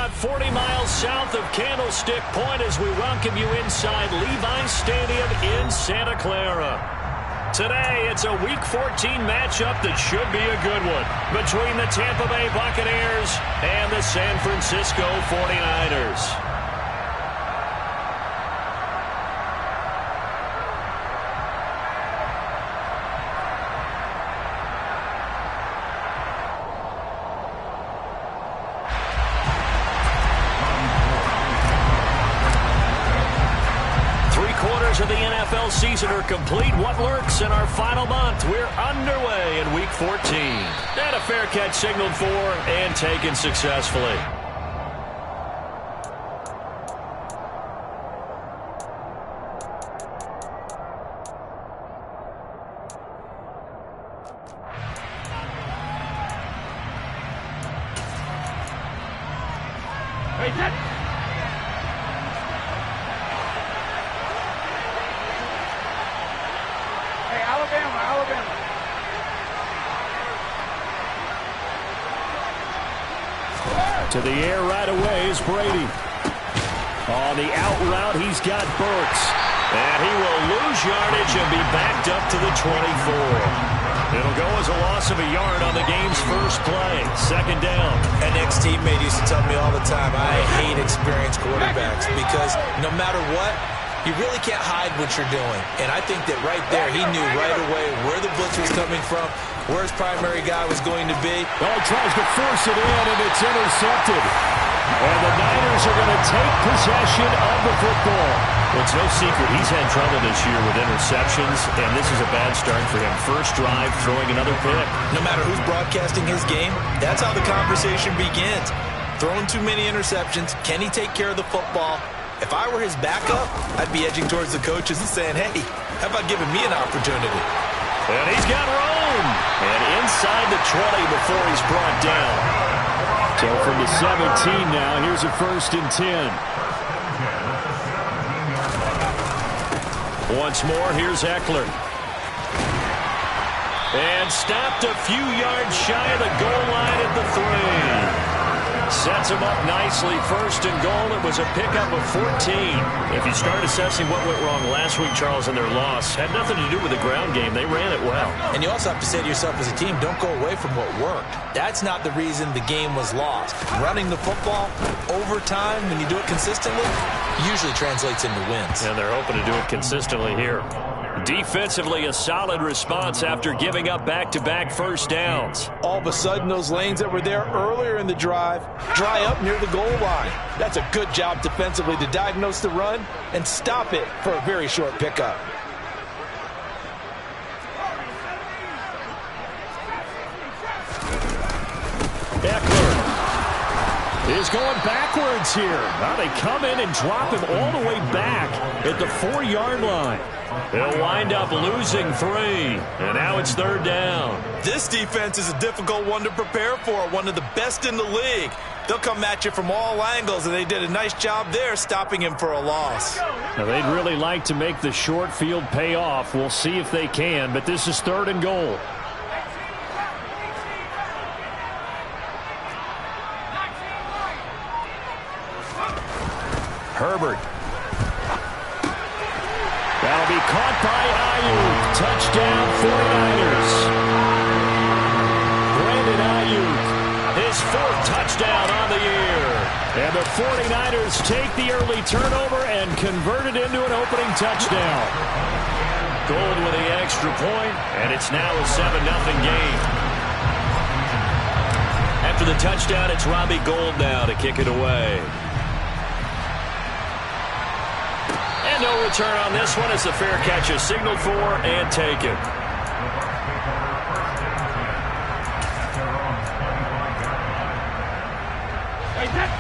about 40 miles south of Candlestick Point as we welcome you inside Levi's Stadium in Santa Clara. Today, it's a Week 14 matchup that should be a good one between the Tampa Bay Buccaneers and the San Francisco 49ers. Of the NFL season are complete. What lurks in our final month? We're underway in Week 14. And a fair catch signaled for and taken successfully. To the air right away is Brady. On the out route, he's got Burks. And he will lose yardage and be backed up to the 24. It'll go as a loss of a yard on the game's first play. Second down. An ex-teammate used to tell me all the time, I hate experienced quarterbacks because no matter what, you really can't hide what you're doing. And I think that right there, he knew right away where the blitz was coming from, where his primary guy was going to be. Oh, he tries to force it in, and it's intercepted. And the Niners are going to take possession of the football. Well, it's no secret he's had trouble this year with interceptions, and this is a bad start for him. First drive, throwing another pick. No matter who's broadcasting his game, that's how the conversation begins. Throwing too many interceptions. Can he take care of the football? If I were his backup, I'd be edging towards the coaches and saying, hey, how about giving me an opportunity? And he's got room. And inside the 20 before he's brought down. So from the 17 now, here's a 1st and 10. Once more, here's Eckler. And stopped a few yards shy of the goal line at the 3. Sets him up nicely. 1st and goal. It was a pickup of 14. If you start assessing what went wrong last week, Charles, in their loss, had nothing to do with the ground game. They ran it well. And you also have to say to yourself as a team, don't go away from what worked. That's not the reason the game was lost. Running the football over time, when you do it consistently, usually translates into wins. And they're hoping to do it consistently here. Defensively, a solid response after giving up back-to-back first downs. All of a sudden, those lanes that were there earlier in the drive dry up near the goal line. That's a good job defensively to diagnose the run and stop it for a very short pickup. Eckler is going backwards here. Now they come in and drop him all the way back at the 4-yard line. They'll wind up losing 3, and now it's 3rd down. This defense is a difficult one to prepare for, one of the best in the league. They'll come at you from all angles, and they did a nice job there stopping him for a loss. Now, they'd really like to make the short field pay off. We'll see if they can, but this is 3rd and goal. Herbert. That'll be caught by Ayuk. Touchdown 49ers. Brandon Ayuk, his 4th touchdown on the year. And the 49ers take the early turnover and convert it into an opening touchdown. Gold with the extra point, and it's now a 7-0 game. After the touchdown, it's Robbie Gould now to kick it away. And no return on this one as the fair catch is signaled for and taken.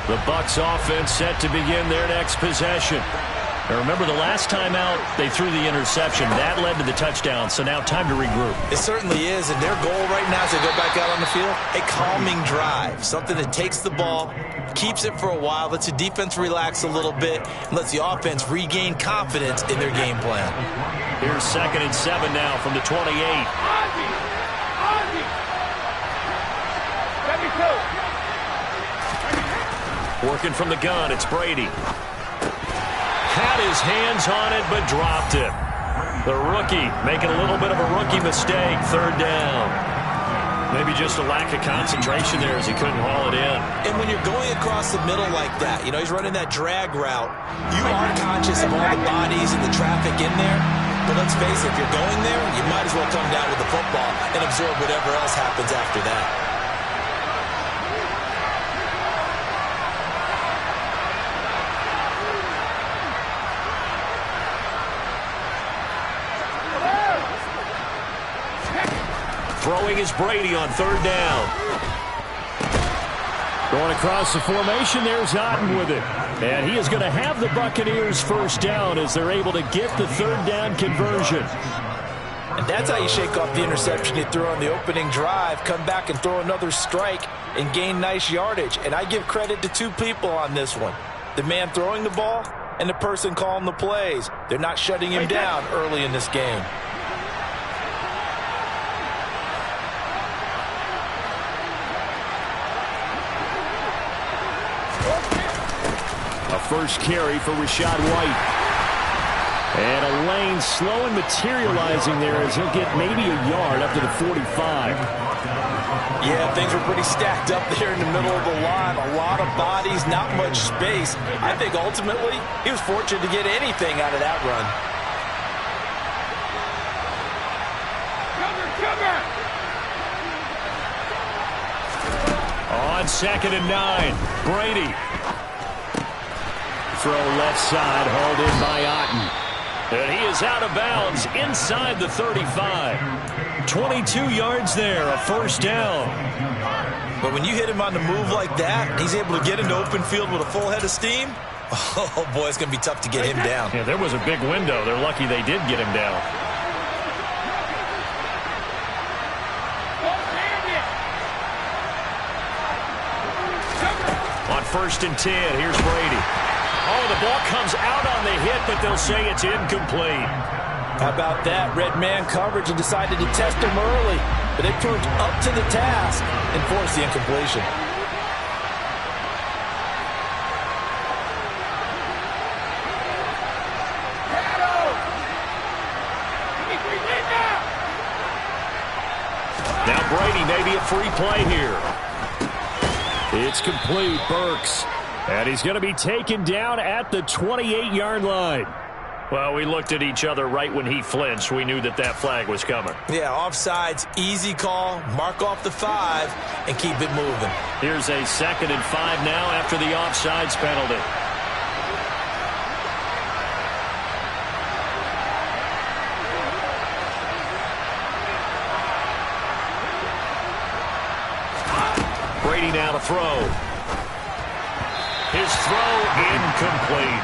The Bucs offense set to begin their next possession. Now remember, the last time out, they threw the interception. That led to the touchdown, so now time to regroup. It certainly is, and their goal right now as they go back out on the field, a calming drive, something that takes the ball, keeps it for a while, lets the defense relax a little bit, and lets the offense regain confidence in their game plan. Here's 2nd and 7 now from the 28. Working from the gun, it's Brady. Had his hands on it, but dropped it. The rookie making a little bit of a rookie mistake, third down. Maybe just a lack of concentration there as he couldn't haul it in. And when you're going across the middle like that, you know, he's running that drag route, you are conscious of all the bodies and the traffic in there. But let's face it, if you're going there, you might as well come down with the football and absorb whatever else happens after that. Throwing is Brady on third down. Going across the formation, there's Otten with it. And he is going to have the Buccaneers first down as they're able to get the third down conversion. And that's how you shake off the interception you threw on the opening drive, come back and throw another strike and gain nice yardage. And I give credit to two people on this one. The man throwing the ball and the person calling the plays. They're not shutting him down early in this game. First carry for Rashad White. And a lane slow and materializing there as he'll get maybe a yard up to the 45. Yeah, things were pretty stacked up there in the middle of the line. A lot of bodies, not much space. I think ultimately he was fortunate to get anything out of that run. On 2nd and 9, Brady. Throw left side, hauled in by Otten. And he is out of bounds inside the 35. 22 yards there, a first down. But when you hit him on the move like that, he's able to get into open field with a full head of steam. Oh, boy, it's going to be tough to get him down. Yeah, there was a big window. They're lucky they did get him down. On 1st and 10, here's Brady. Oh, the ball comes out on the hit, but they'll say it's incomplete. How about that? Red man coverage and decided to test him early. But they proved up to the task and forced the incompletion. Now Brady, maybe a free play here. It's complete, Burks. And he's going to be taken down at the 28-yard line. Well, we looked at each other right when he flinched. We knew that that flag was coming. Yeah, offsides, easy call, mark off the 5, and keep it moving. Here's a 2nd and 5 now after the offsides penalty. Brady now to throw. His throw incomplete.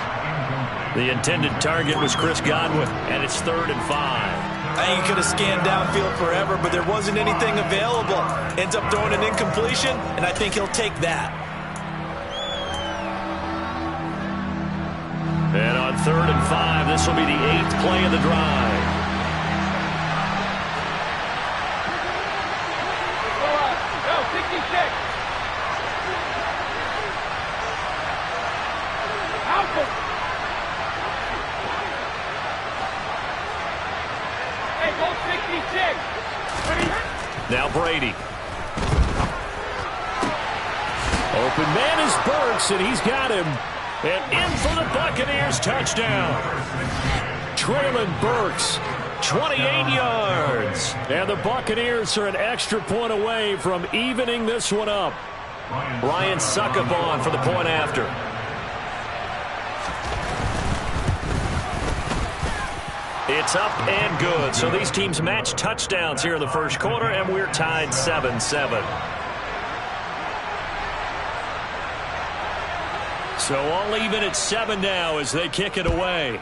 The intended target was Chris Godwin, and it's 3rd and 5. I think he could have scanned downfield forever, but there wasn't anything available. Ends up throwing an incompletion, and I think he'll take that. And on 3rd and 5, this will be the 8th play of the drive. Go, 66. Now Brady. Open man is Burks, and he's got him. And in for the Buccaneers touchdown. Traylon Burks, 28 yards. And the Buccaneers are an extra point away from evening this one up. Ryan Succop for the point after. It's up and good. So these teams match touchdowns here in the first quarter, and we're tied 7-7. So all even at 7 now as they kick it away.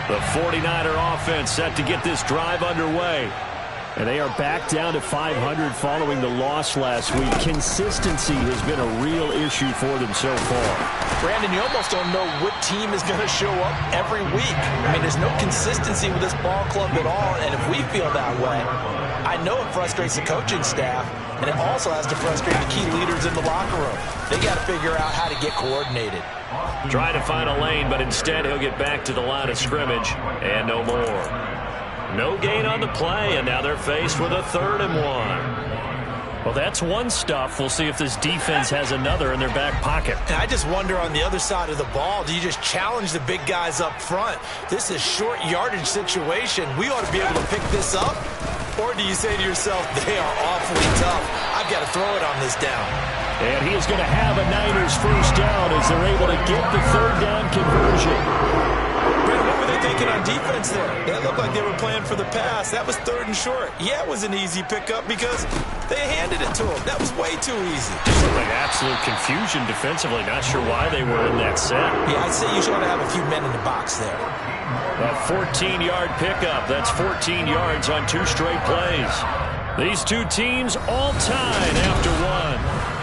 The 49er offense set to get this drive underway. And they are back down to 500 following the loss last week. Consistency has been a real issue for them so far. Brandon, you almost don't know what team is going to show up every week. I mean, there's no consistency with this ball club at all, and if we feel that way, I know it frustrates the coaching staff, and it also has to frustrate the key leaders in the locker room. They got to figure out how to get coordinated. Try to find a lane, but instead he'll get back to the line of scrimmage, and no more. No gain on the play, and now they're faced with a 3rd and 1. Well, that's one stuff. We'll see if this defense has another in their back pocket. And I just wonder on the other side of the ball, do you just challenge the big guys up front? This is short yardage situation. We ought to be able to pick this up. Or do you say to yourself, they are awfully tough. I've got to throw it on this down. And he is going to have a Niners first down as they're able to get the 3rd down conversion. What were they thinking on defense there? They looked like they were playing for the pass. That was 3rd and short. Yeah, it was an easy pickup because they handed it to them. That was way too easy. Just looked like absolute confusion defensively. Not sure why they were in that set. Yeah, I'd say you should have a few men in the box there. A 14-yard pickup. That's 14 yards on 2 straight plays. These two teams all tied after 1.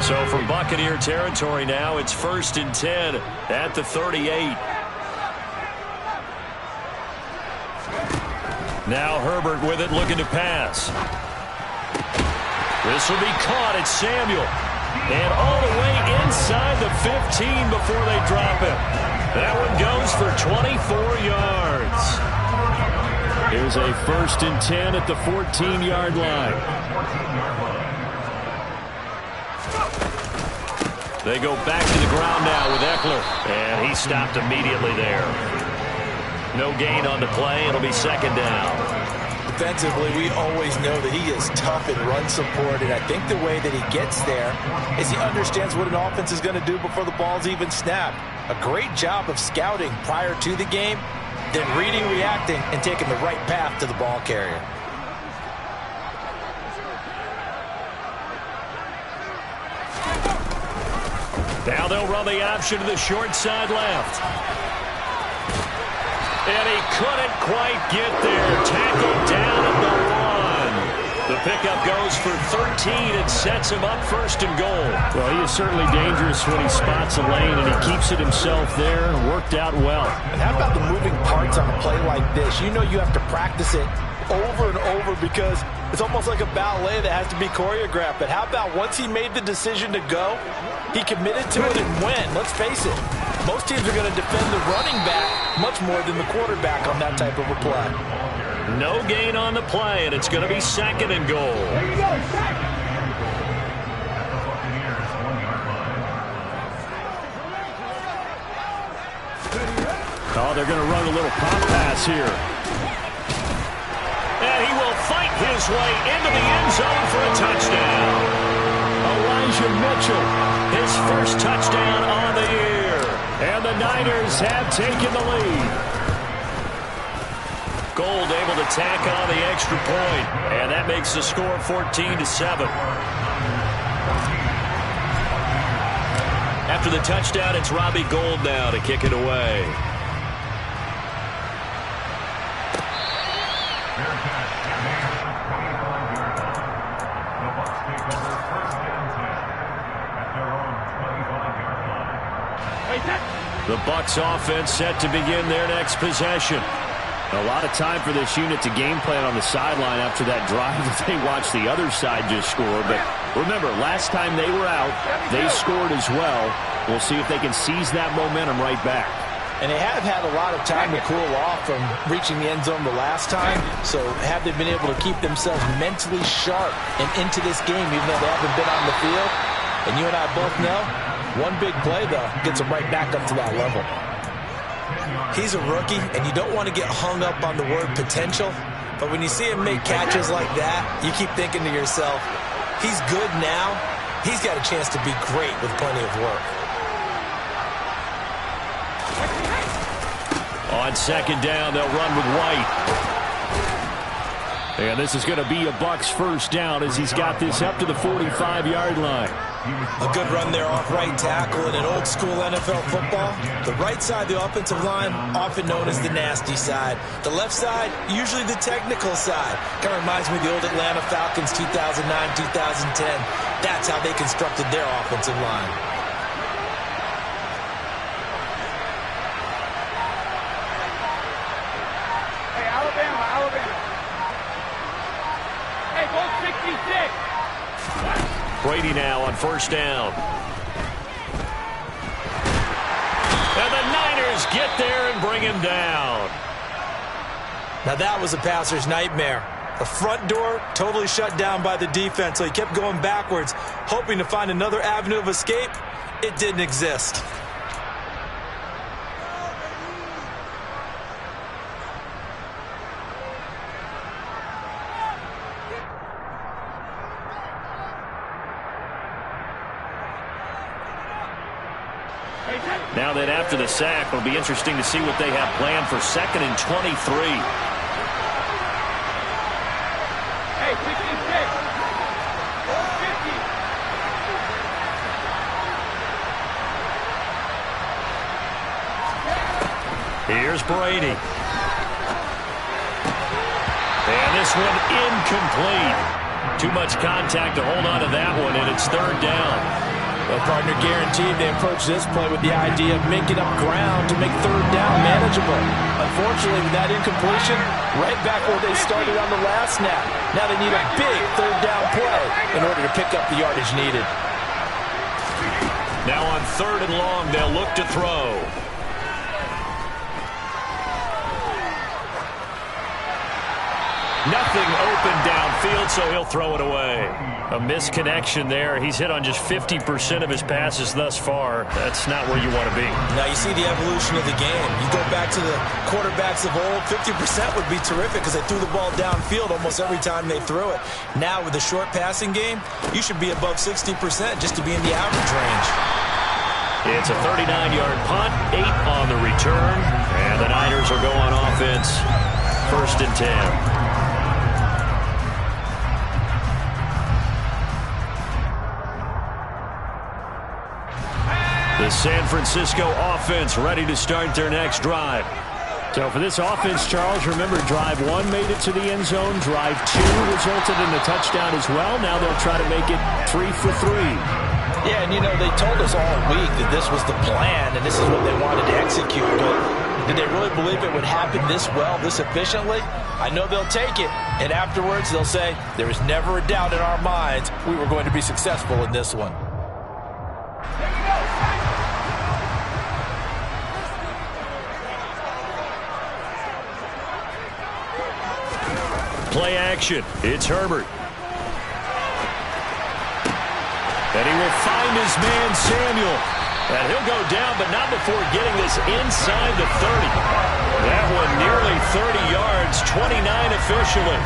So from Buccaneer territory now, it's 1st and 10 at the 38. Now Herbert with it, looking to pass. This will be caught. It's Samuel. And all the way inside the 15 before they drop it. That one goes for 24 yards. Here's a 1st and 10 at the 14-yard line. They go back to the ground now with Eckler. And he stopped immediately there. No gain on the play. It'll be 2nd down. Defensively, we always know that he is tough in run support, and I think the way that he gets there is he understands what an offense is going to do before the ball's even snapped. A great job of scouting prior to the game, then reading, reacting, and taking the right path to the ball carrier. Now they'll run the option to the short side left. And he couldn't quite get there. Tackled down at the 1. The pickup goes for 13 and sets him up 1st and goal. Well, he is certainly dangerous when he spots a lane, and he keeps it himself there. Worked out well. And how about the moving parts on a play like this? You know you have to practice it over and over because it's almost like a ballet that has to be choreographed. But how about once he made the decision to go, he committed to it and went. Let's face it, most teams are going to defend the running back much more than the quarterback on that type of a play. No gain on the play, and it's going to be 2nd and goal. Oh, they're going to run a little pop pass here. And he will fight his way into the end zone for a touchdown. Elijah Mitchell, his 1st touchdown on the year. And the Niners have taken the lead. Gold able to tack on the extra point, and that makes the score 14-7. After the touchdown, it's Robbie Gould now to kick it away. The Bucs offense set to begin their next possession. A lot of time for this unit to game plan on the sideline after that drive that they watched the other side just score. But remember, last time they were out, they scored as well. We'll see if they can seize that momentum right back. And they have had a lot of time to cool off from reaching the end zone the last time. So have they been able to keep themselves mentally sharp and into this game, even though they haven't been on the field? And you and I both know, one big play, though, gets them right back up to that level. He's a rookie, and you don't want to get hung up on the word potential. But when you see him make catches like that, you keep thinking to yourself, he's good now. He's got a chance to be great with plenty of work. On 2nd down, they'll run with White. And this is going to be a Bucs 1st down as he's got this up to the 45-yard line. A good run there off right tackle in an old-school NFL football. The right side of the offensive line, often known as the nasty side. The left side, usually the technical side. Kind of reminds me of the old Atlanta Falcons 2009, 2010. That's how they constructed their offensive line. Hey, Alabama. Hey, go 66. Brady now on first down. And the Niners get there and bring him down. Now that was a passer's nightmare. The front door totally shut down by the defense, so he kept going backwards, hoping to find another avenue of escape. It didn't exist. Now then, after the sack, it'll be interesting to see what they have planned for 2nd and 23. Hey, 66. 50. Here's Brady. And this one incomplete. Too much contact to hold on to that one, and it's 3rd down. Well, partner, guaranteed they approach this play with the idea of making up ground to make 3rd down manageable. Unfortunately, with that incompletion, right back where they started on the last snap. Now they need a big 3rd down play in order to pick up the yardage needed. Now on 3rd and long, they'll look to throw. Nothing open downfield, so he'll throw it away. A misconnection there. He's hit on just 50% of his passes thus far. That's not where you want to be. Now you see the evolution of the game. You go back to the quarterbacks of old, 50% would be terrific because they threw the ball downfield almost every time they threw it. Now with the short passing game, you should be above 60% just to be in the average range. It's a 39-yard punt, 8 on the return, and the Niners will go on offense. 1st and 10. The San Francisco offense ready to start their next drive. So for this offense, Charles, remember drive 1 made it to the end zone. Drive 2 resulted in a touchdown as well. Now they'll try to make it 3 for 3. Yeah, and you know, they told us all week that this was the plan and this is what they wanted to execute. But did they really believe it would happen this well, this efficiently? I know they'll take it, and afterwards they'll say, there was never a doubt in our minds we were going to be successful in this one. Play action. It's Herbert. And he will find his man, Samuel. And he'll go down, but not before getting this inside the 30. That one nearly 30 yards, 29 officially.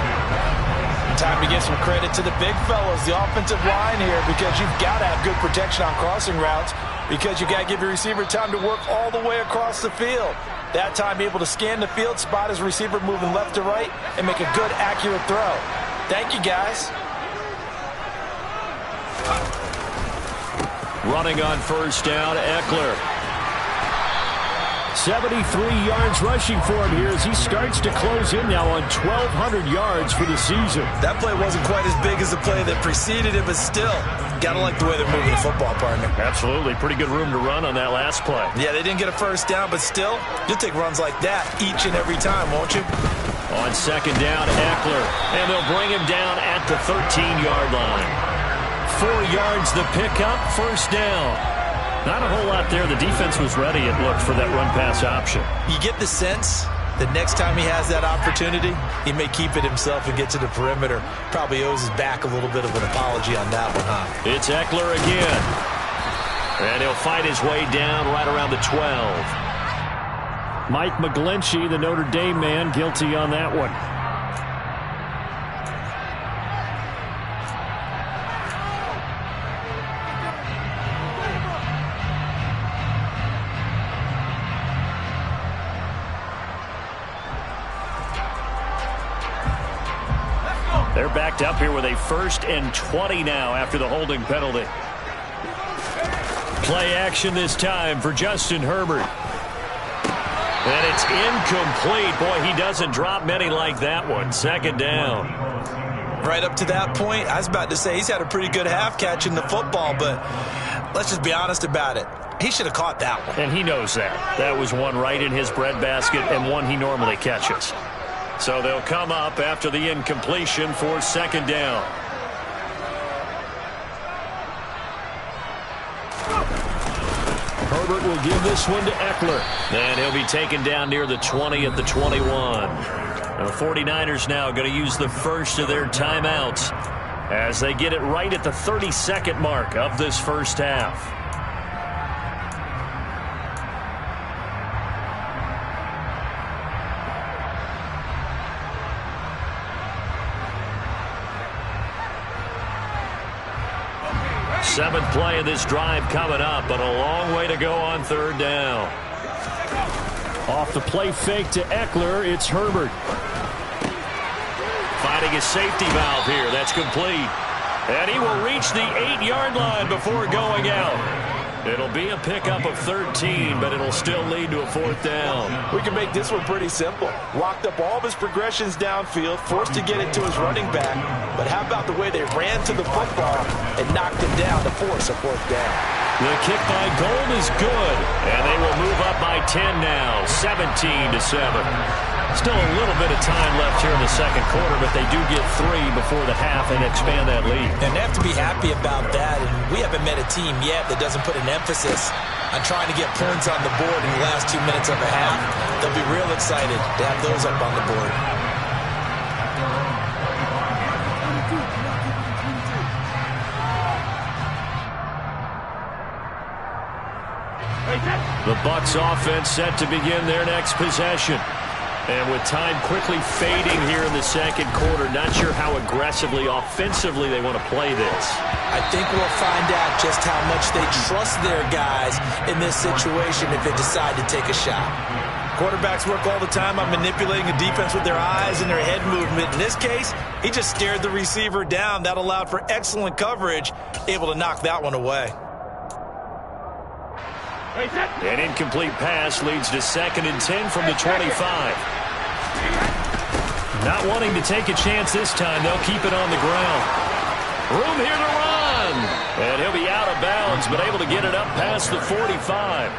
Time to give some credit to the big fellas, the offensive line here, because you've got to have good protection on crossing routes because you've got to give your receiver time to work all the way across the field. That time, be able to scan the field, spot his receiver moving left to right, and make a good, accurate throw. Thank you, guys. Running on first down, Eckler. 73 yards rushing for him here as he starts to close in now on 1,200 yards for the season. That play wasn't quite as big as the play that preceded it, but still, got to like the way they're moving the football, partner. Absolutely. Pretty good room to run on that last play. Yeah, they didn't get a first down, but still, you'll take runs like that each and every time, won't you? On second down, Eckler. And they'll bring him down at the 13-yard line. 4 yards the pickup, first down. Not a whole lot there. The defense was ready, it looked, for that run-pass option. You get the sense that next time he has that opportunity, he may keep it himself and get to the perimeter. Probably owes his back a little bit of an apology on that one, huh? It's Eckler again. And he'll fight his way down right around the 12. Mike McGlinchey, the Notre Dame man, guilty on that one. They're backed up here with a 1st and 20 now after the holding penalty. Play action this time for Justin Herbert. And it's incomplete. Boy, he doesn't drop many like that one. Second down. Right up to that point, I was about to say he's had a pretty good half catching the football, but let's just be honest about it. He should have caught that one. And he knows that. That was one right in his breadbasket and one he normally catches. So they'll come up after the incompletion for second down. Herbert will give this one to Eckler. And he'll be taken down near the 20 at the 21. And the 49ers now going to use the first of their timeouts as they get it right at the 32nd mark of this first half. Seventh play of this drive coming up, but a long way to go on third down. Off the play fake to Eckler, it's Herbert. Finding a safety valve here. That's complete. And he will reach the 8-yard line before going out. It'll be a pickup of 13, but it'll still lead to a fourth down. We can make this one pretty simple. Walked up all of his progressions downfield, forced to get it to his running back. But how about the way they ran to the football and knocked him down to force a fourth down? The kick by Gold is good, and they will move up by 10 now, 17-7. Still a little bit of time left here in the second quarter, but they do get 3 before the half and expand that lead. And they have to be happy about that, and we haven't met a team yet that doesn't put an emphasis on trying to get points on the board in the last 2 minutes of a half. They'll be real excited to have those up on the board. The Bucs offense set to begin their next possession. And with time quickly fading here in the second quarter, not sure how aggressively, offensively they want to play this. I think we'll find out just how much they trust their guys in this situation if they decide to take a shot. Quarterbacks work all the time on manipulating a defense with their eyes and their head movement. In this case, he just stared the receiver down. That allowed for excellent coverage, able to knock that one away. An incomplete pass leads to 2nd and 10 from the 25. Not wanting to take a chance this time, they'll keep it on the ground. Room here to run. And he'll be out of bounds, but able to get it up past the 45.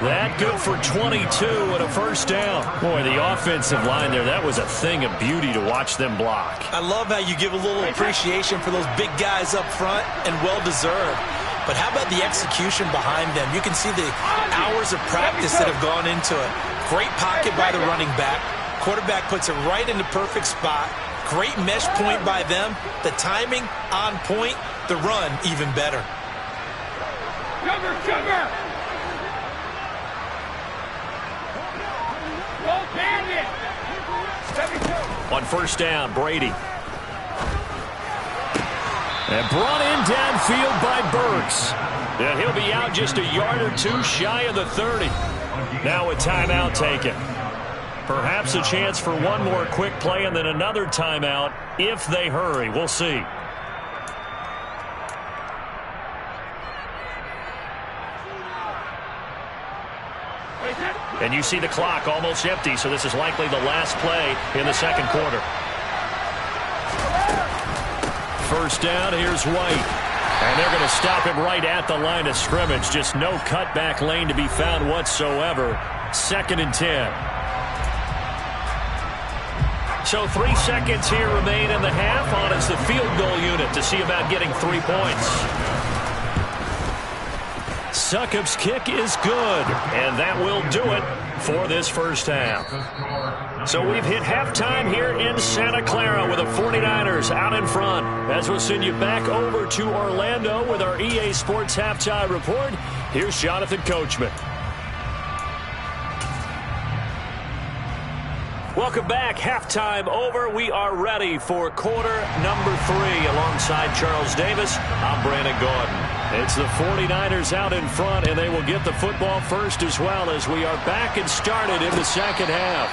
That good for 22 and a first down. Boy, the offensive line there, that was a thing of beauty to watch them block. I love how you give a little appreciation for those big guys up front, and well-deserved. But how about the execution behind them? You can see the hours of practice that have gone into it. Great pocket by the running back. Quarterback puts it right in the perfect spot. Great mesh point by them. The timing on point. The run even better. Sugar! Roll bandit! 72. On first down, Brady. And brought in downfield by Burks. And he'll be out just a yard or two shy of the 30. Now a timeout taken. Perhaps a chance for one more quick play and then another timeout if they hurry. We'll see. And you see the clock almost empty, so this is likely the last play in the second quarter. First down, here's White. And they're going to stop him right at the line of scrimmage. Just no cutback lane to be found whatsoever. 2nd and 10. So 3 seconds here remain in the half. On is the field goal unit to see about getting 3 points. Succop's kick is good, and that will do it for this first half. So we've hit halftime here in Santa Clara with the 49ers out in front. As we'll send you back over to Orlando with our EA Sports Halftime Report, here's Jonathan Coachman. Welcome back. Halftime over. We are ready for quarter number 3. Alongside Charles Davis, I'm Brandon Gordon. It's the 49ers out in front, and they will get the football first as well as we are back and started in the second half.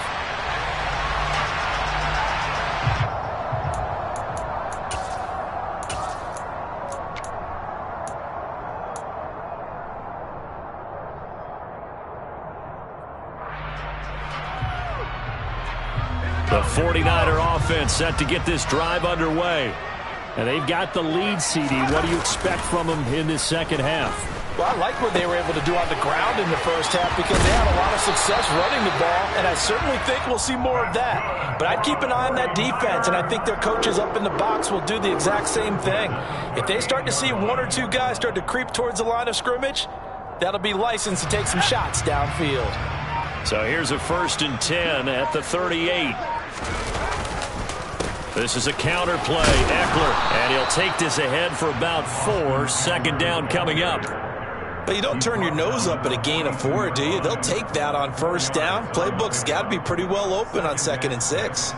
The 49er offense set to get this drive underway. And they've got the lead, CD. What do you expect from them in this second half? Well, I like what they were able to do on the ground in the first half because they had a lot of success running the ball, and I certainly think we'll see more of that. But I'd keep an eye on that defense, and I think their coaches up in the box will do the exact same thing. If they start to see one or two guys start to creep towards the line of scrimmage, that'll be licensed to take some shots downfield. So here's a 1st and 10 at the 38. This is a counter play. Eckler, and he'll take this ahead for about 4. Second down coming up. But you don't turn your nose up at a gain of 4, do you? They'll take that on 1st down. Playbook's got to be pretty well open on 2nd and 6.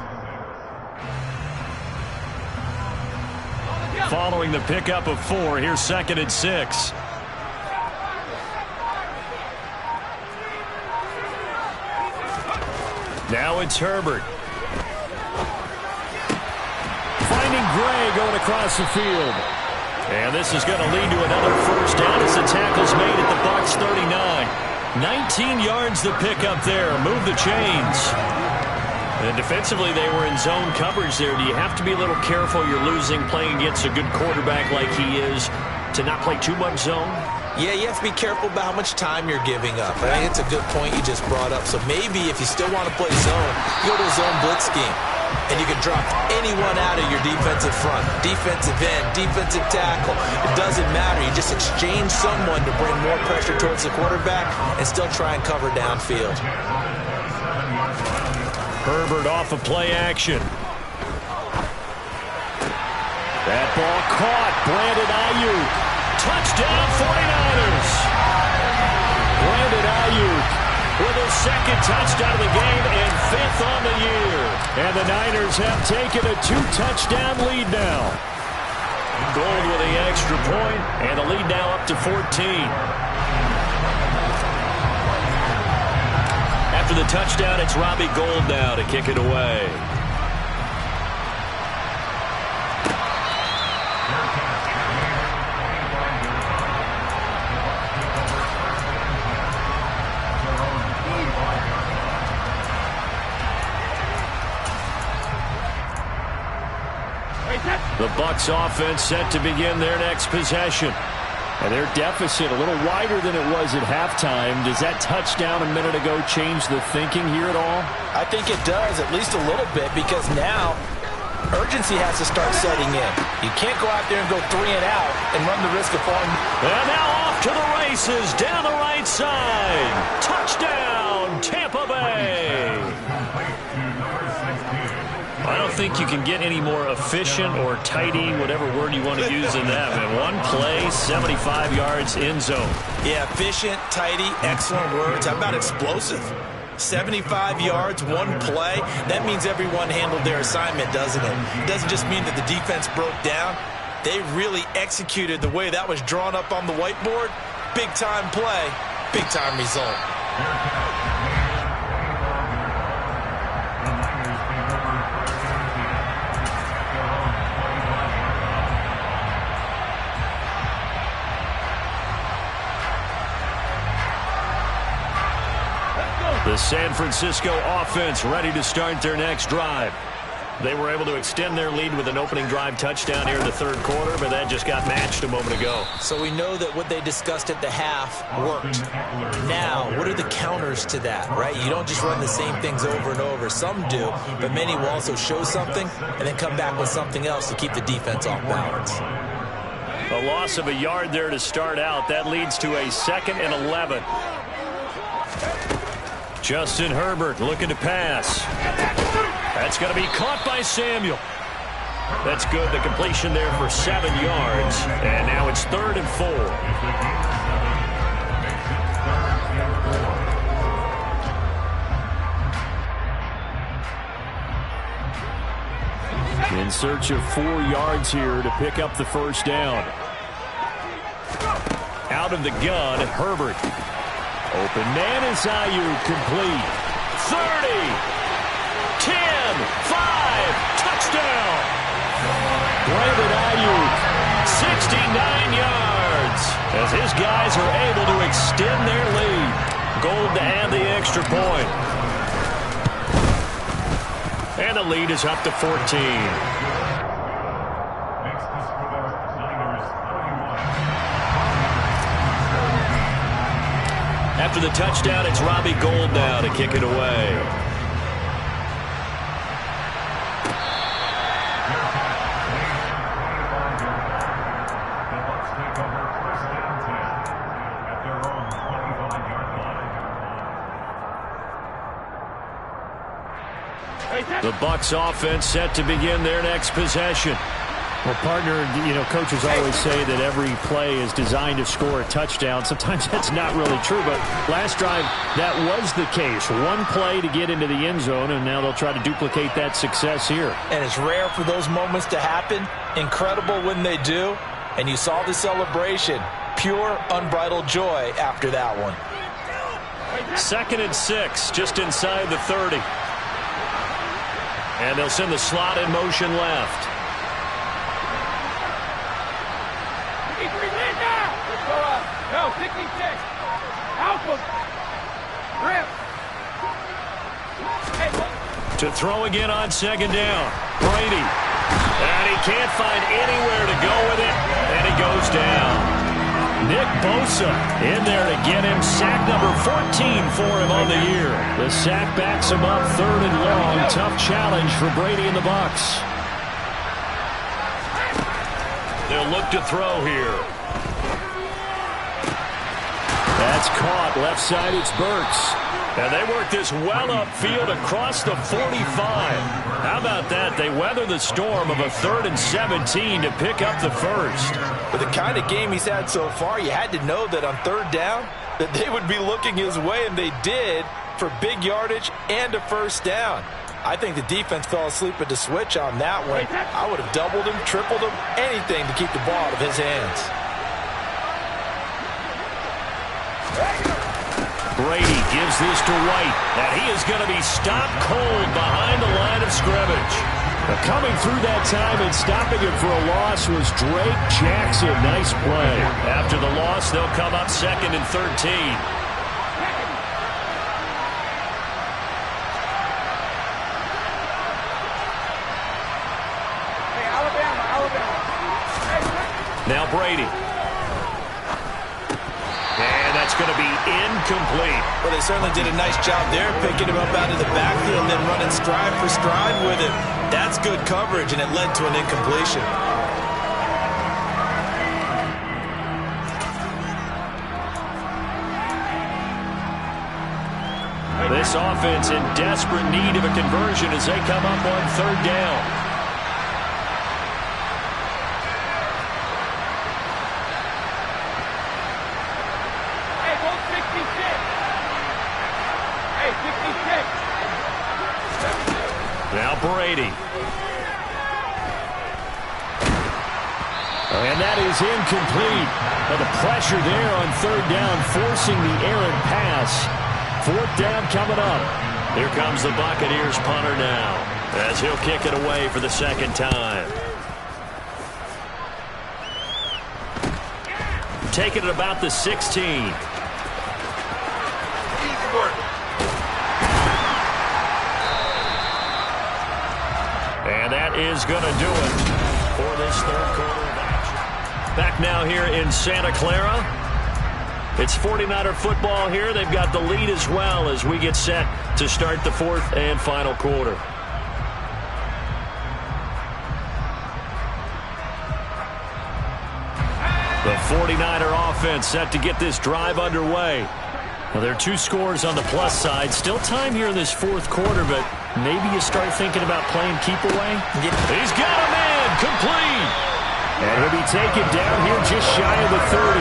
Following the pickup of 4, here's 2nd and 6. Now it's Herbert. Finding Gray going across the field. And this is going to lead to another 1st down as the tackle's made at the Bucs 39. 19 yards to pick up there. Move the chains. And defensively, they were in zone coverage there. Do you have to be a little careful? You're losing playing against a good quarterback like he is to not play too much zone? Yeah, you have to be careful about how much time you're giving up. I think it's a good point you just brought up. So maybe if you still want to play zone, you go to a zone blitz scheme. And you can drop anyone out of your defensive front, defensive end, defensive tackle. It doesn't matter. You just exchange someone to bring more pressure towards the quarterback and still try and cover downfield. Herbert off of play action. That ball caught. Brandon Ayuk. Touchdown 49ers. Brandon Ayuk with his 2nd touchdown of the game and 5th on the year. And the Niners have taken a 2-touchdown lead now. Gold with the extra point, and the lead now up to 14. After the touchdown, it's Robbie Gould now to kick it away. The Bucs offense set to begin their next possession. And their deficit a little wider than it was at halftime. Does that touchdown a minute ago change the thinking here at all? I think it does, at least a little bit, because now urgency has to start setting in. You can't go out there and go 3 and out and run the risk of falling. And now off to the races down the right side. Touchdown, Tampa Bay. I don't think you can get any more efficient or tidy, whatever word you want to use in that. Man, one play, 75 yards in zone. Yeah, efficient, tidy, excellent words. How about explosive? 75 yards, one play. That means everyone handled their assignment, doesn't it? It doesn't just mean that the defense broke down. They really executed the way that was drawn up on the whiteboard. Big-time play, big-time result. The San Francisco offense ready to start their next drive. They were able to extend their lead with an opening drive touchdown here in the 3rd quarter, but that just got matched a moment ago. So we know that what they discussed at the half worked. Now, what are the counters to that, right? You don't just run the same things over and over. Some do, but many will also show something and then come back with something else to keep the defense off balance. A loss of a yard there to start out. That leads to a 2nd and 11. Justin Herbert looking to pass. That's going to be caught by Samuel. That's good. The completion there for 7 yards. And now it's 3rd and 4. In search of 4 yards here to pick up the 1st down. Out of the gun, Herbert. Open man is Ayuk, complete. 30, 10, 5, touchdown. Brandon Ayuk, 69 yards, as his guys are able to extend their lead. Gold to add the extra point. And the lead is up to 14. After the touchdown, it's Robbie Gould now to kick it away. The Bucs offense set to begin their next possession. Well, partner, coaches always say that every play is designed to score a touchdown. Sometimes that's not really true, but last drive, that was the case. One play to get into the end zone, and now they'll try to duplicate that success here. And it's rare for those moments to happen. Incredible when they do. And you saw the celebration. Pure, unbridled joy after that one. 2nd and 6, just inside the 30. And they'll send the slot in motion left. No, 66. Help him. Rip. To throw again on 2nd down. Brady. And he can't find anywhere to go with it. And he goes down. Nick Bosa in there to get him. Sack number 14 for him on the year. The sack backs him up 3rd and long. Tough challenge for Brady and the Bucs. They'll look to throw here. That's caught. Left side, it's Burks. And they work this well upfield across the 45. How about that? They weather the storm of a 3rd and 17 to pick up the first. With the kind of game he's had so far, you had to know that on 3rd down that they would be looking his way, and they did, for big yardage and a first down. I think the defense fell asleep at the switch on that one. I would have doubled him, tripled him, anything to keep the ball out of his hands. Brady gives this to White, and he is going to be stopped cold behind the line of scrimmage. But coming through that time and stopping him for a loss was Drake Jackson. Nice play. After the loss, they'll come up 2nd and 13. Now Brady. And that's going to be incomplete. Well, they certainly did a nice job there, picking him up out of the backfield and then running stride for stride with him. That's good coverage, and it led to an incompletion. This offense in desperate need of a conversion as they come up on 3rd down. Now Brady. And that is incomplete. But the pressure there on 3rd down, forcing the errant pass. 4th down coming up. Here comes the Buccaneers punter now, as he'll kick it away for the 2nd time. Taking it about the 16. And that is going to do it for this 3rd quarter of action. Back now here in Santa Clara. It's 49er football here. They've got the lead as well as we get set to start the 4th and final quarter. The 49er offense set to get this drive underway. Well, there are 2 scores on the plus side. Still time here in this 4th quarter, but maybe you start thinking about playing keep away. He's got a man complete. And he'll be taken down here just shy of the 30.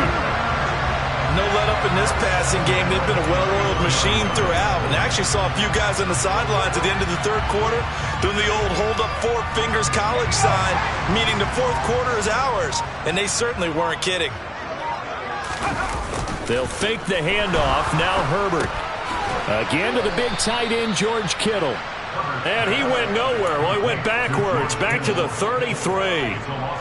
No let up in this passing game. They've been a well-oiled machine throughout. And actually saw a few guys on the sidelines at the end of the 3rd quarter doing the old hold up 4 fingers college sign, meaning the 4th quarter is ours. And they certainly weren't kidding. They'll fake the handoff. Now Herbert. Again to the big tight end, George Kittle. And he went nowhere. Well, he went backwards, back to the 33.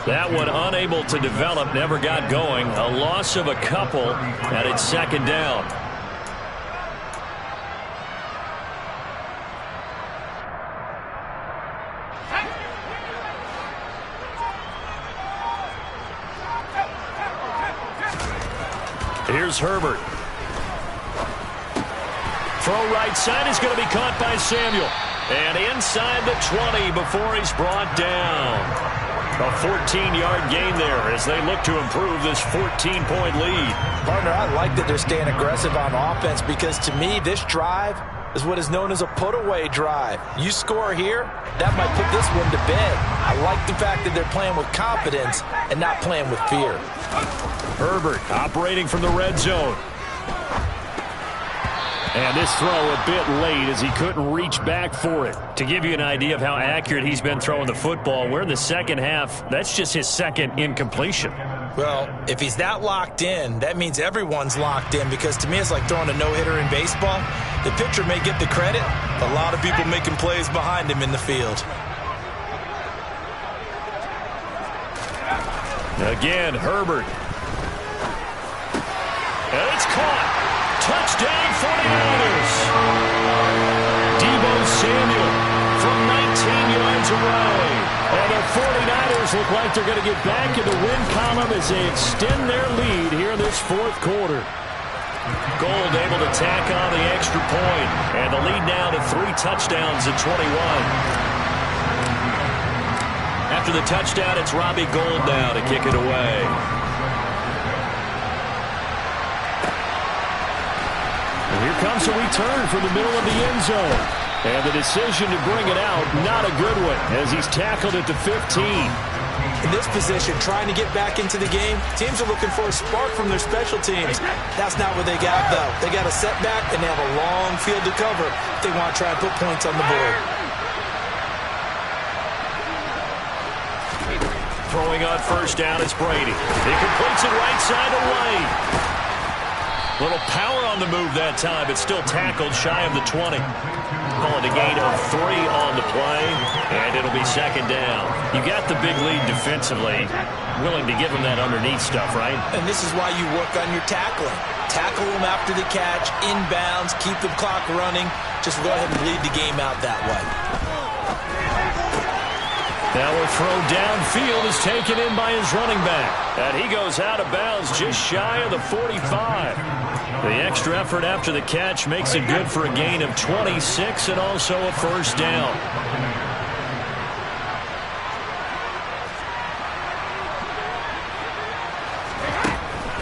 That one unable to develop, never got going. A loss of a couple, and it's 2nd down. Here's Herbert. Throw right side is going to be caught by Samuel. And inside the 20 before he's brought down. A 14-yard gain there as they look to improve this 14-point lead. Partner, I like that they're staying aggressive on offense because to me this drive is what is known as a put-away drive. You score here, that might put this one to bed. I like the fact that they're playing with confidence and not playing with fear. Herbert operating from the red zone. And this throw a bit late as he couldn't reach back for it. To give you an idea of how accurate he's been throwing the football, we're in the second half. That's just his second incompletion. Well, if he's that locked in, that means everyone's locked in because to me it's like throwing a no-hitter in baseball. The pitcher may get the credit. A lot of people making plays behind him in the field. Again, Herbert. And it's caught. Touchdown 49ers. Deebo Samuel from 19 yards away. And the 49ers look like they're going to get back in the win column as they extend their lead here in this fourth quarter. Gold able to tack on the extra point. And the lead now to 3 touchdowns at 21. After the touchdown, it's Robbie Gould now to kick it away. And here comes a return from the middle of the end zone. And the decision to bring it out, not a good one, as he's tackled at the 15. In this position, trying to get back into the game, teams are looking for a spark from their special teams. That's not what they got, though. They got a setback, and they have a long field to cover if they want to try and put points on the board. Throwing on first down is Brady. He completes it right side to Lane. Little power on the move that time, but still tackled shy of the 20. Call it a gain of 3 on the play, and it'll be second down. You got the big lead defensively. Willing to give them that underneath stuff, right? And this is why you work on your tackling. Tackle them after the catch, inbounds, keep the clock running. Just go ahead and bleed the game out that way. Now a throw downfield is taken in by his running back. And he goes out of bounds just shy of the 45. The extra effort after the catch makes it good for a gain of 26 and also a first down.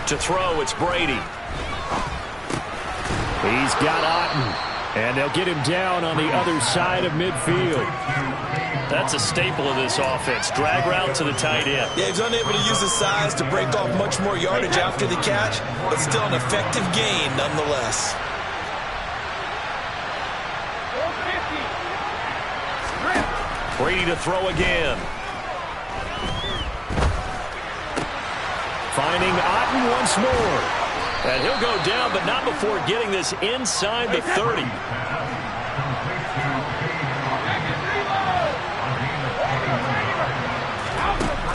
To throw, it's Brady. He's got Otten. And they'll get him down on the other side of midfield. That's a staple of this offense. Drag route to the tight end. Yeah, he's unable to use his size to break off much more yardage after the catch, but still an effective gain nonetheless. Brady to throw again. Finding Otten once more. And he'll go down, but not before getting this inside the 30.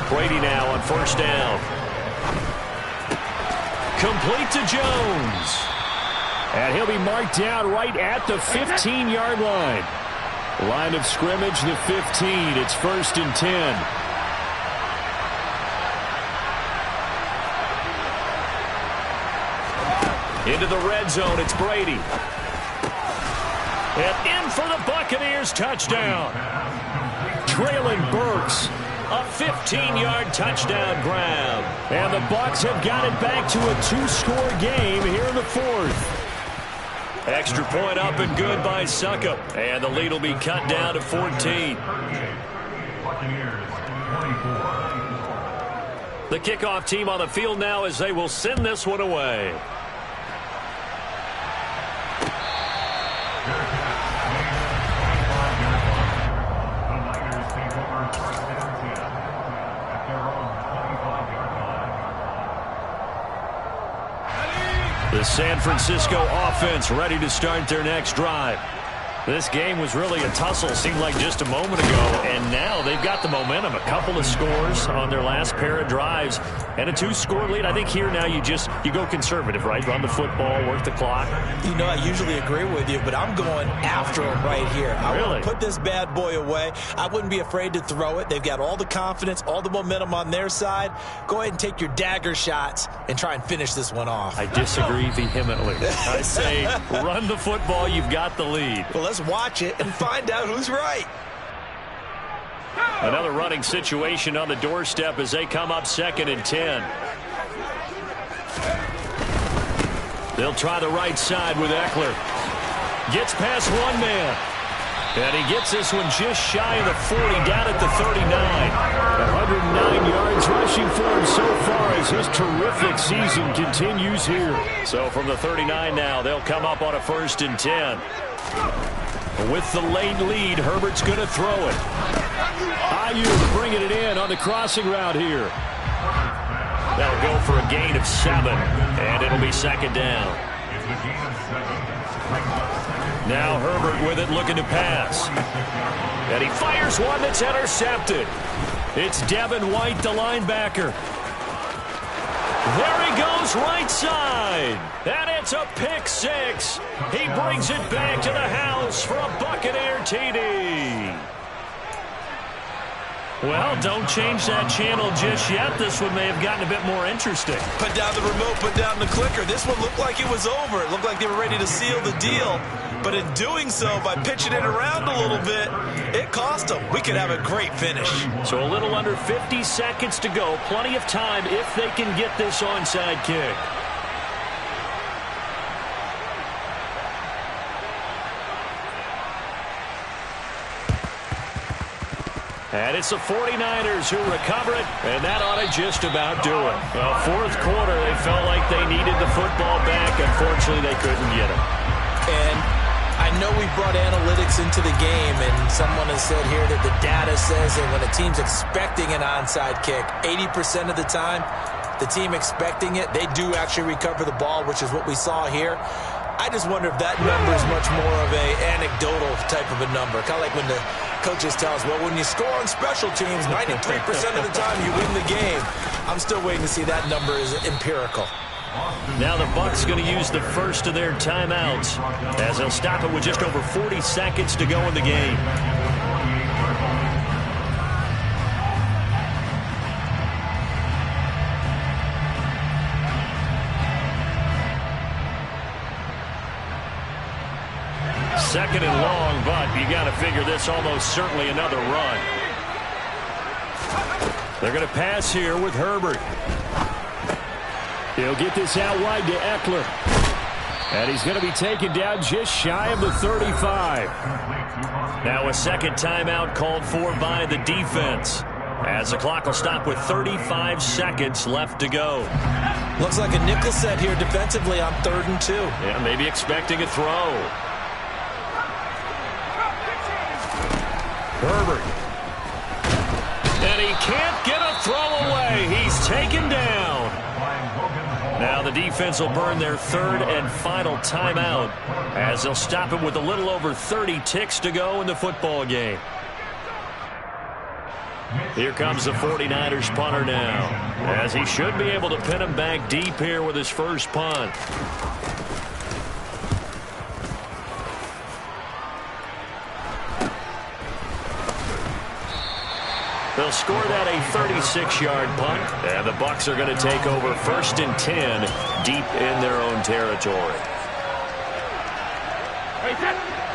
Brady now on first down. Complete to Jones. And he'll be marked down right at the 15-yard line. Line of scrimmage, the 15. It's 1st and 10. Into the red zone, it's Brady. And in for the Buccaneers, touchdown. Traylon Burks. A 15-yard touchdown grab. And the Bucs have got it back to a 2-score game here in the 4th. Extra point up and good by Succop. And the lead will be cut down to 14. The kickoff team on the field now as they will send this one away. The San Francisco offense ready to start their next drive. This game was really a tussle, seemed like just a moment ago, and now they've got the momentum. A couple of scores on their last pair of drives, and a 2-score lead. I think here now you go conservative, right? Run the football, work the clock. You know, I usually agree with you, but I'm going after them right here. I want to put this bad boy away. I wouldn't be afraid to throw it. They've got all the confidence, all the momentum on their side. Go ahead and take your dagger shots and try and finish this one off. I disagree vehemently. I say run the football. You've got the lead. Well, let's watch it and find out who's right. Another running situation on the doorstep as they come up 2nd and 10. They'll try the right side with Eckler. Gets past one man. And he gets this one just shy of the 40, down at the 39. 109 yards rushing for him so far as his terrific season continues here. So from the 39 now, they'll come up on a 1st and 10. With the late lead, Herbert's going to throw it. Ayuk bringing it in on the crossing route here. That'll go for a gain of 7, and it'll be 2nd down. Now Herbert with it, looking to pass. And he fires one that's intercepted. It's Devin White, the linebacker. There he goes, right side. And it's a pick 6. He brings it back to the house for a Buccaneer TD. Well, don't change that channel just yet. This one may have gotten a bit more interesting. Put down the remote, put down the clicker. This one looked like it was over. It looked like they were ready to seal the deal. But in doing so, by pitching it around a little bit, it cost them. We could have a great finish. So a little under 50 seconds to go. Plenty of time if they can get this onside kick. And it's the 49ers who recover it, and that ought to just about do it. Well, 4th quarter, they felt like they needed the football back. Unfortunately, they couldn't get it. And I know we brought analytics into the game, and someone has said here that the data says that when a team's expecting an onside kick, 80% of the time, the team expecting it, they do actually recover the ball, which is what we saw here. I just wonder if that number is much more of a anecdotal type of a number. Kind of like when the coaches tell us, well, when you score on special teams, 93% of the time you win the game. I'm still waiting to see that number is empirical. Now the Bucs going to use the first of their timeouts as they'll stop it with just over 40 seconds to go in the game. Second and long, but you got to figure this almost certainly another run. They're going to pass here with Herbert. He'll get this out wide to Eckler. And he's going to be taken down just shy of the 35. Now a second timeout called for by the defense, as the clock will stop with 35 seconds left to go. Looks like a nickel set here defensively on 3rd and 2. Yeah, maybe expecting a throw. Herbert. And he can't get a throw away. He's taken down. Now the defense will burn their 3rd and final timeout as they'll stop it with a little over 30 ticks to go in the football game. Here comes the 49ers punter now, as he should be able to pin him back deep here with his first punt. They'll score that a 36-yard punt, and the Bucs are going to take over 1st and 10 deep in their own territory.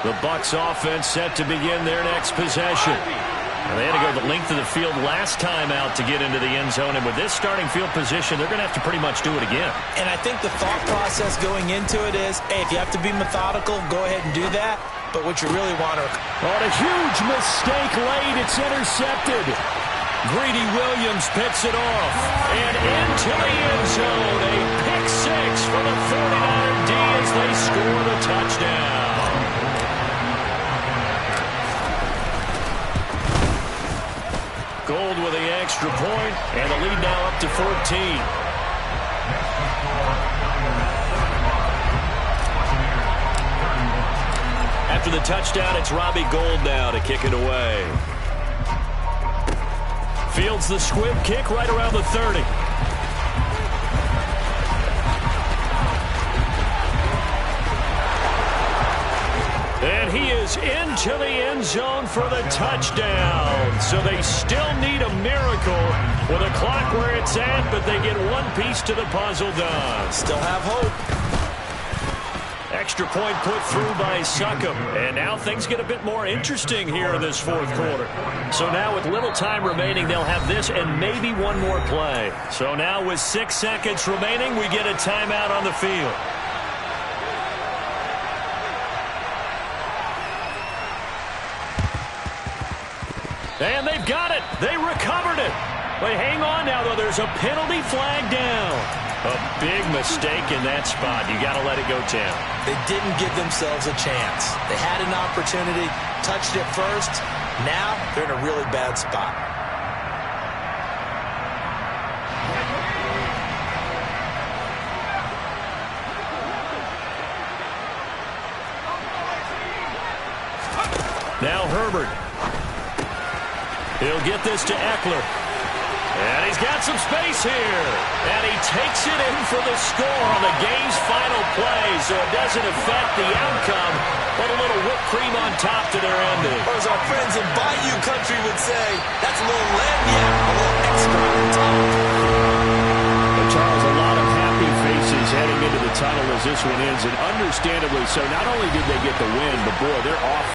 The Bucs offense set to begin their next possession. And they had to go the length of the field last time out to get into the end zone, and with this starting field position, they're going to have to pretty much do it again. And I think the thought process going into it is, hey, if you have to be methodical, go ahead and do that. But what you really want to... On a huge mistake late, it's intercepted. Greedy Williams picks it off. And into the end zone. A pick 6 for the 49er D as they score the touchdown. Gold with the extra point, and the lead now up to 14. At After the touchdown, it's Robbie Gould now to kick it away. Fields the squib kick right around the 30. And he is into the end zone for the touchdown. So they still need a miracle with a clock where it's at, but they get one piece to the puzzle done. Still have hope. Extra point put through by Succop. And now things get a bit more interesting here in this fourth quarter. So now with little time remaining, they'll have this and maybe one more play. So now with 6 seconds remaining, we get a timeout on the field. And they've got it. They recovered it. But hang on now, though. There's a penalty flag down. A big mistake in that spot. You got to let it go, Tim. They didn't give themselves a chance. They had an opportunity, touched it first. Now they're in a really bad spot. Now Herbert. He'll get this to Eckler. And he's got some space here. And he takes it in for the score on the game's final play, so it doesn't affect the outcome, but a little whipped cream on top to their ending. Or as our friends in Bayou Country would say, that's a little lagniappe, a little extra on top. But Charles, a lot of happy faces heading into the tunnel as this one ends, and understandably so. Not only did they get the win, but boy, they're off.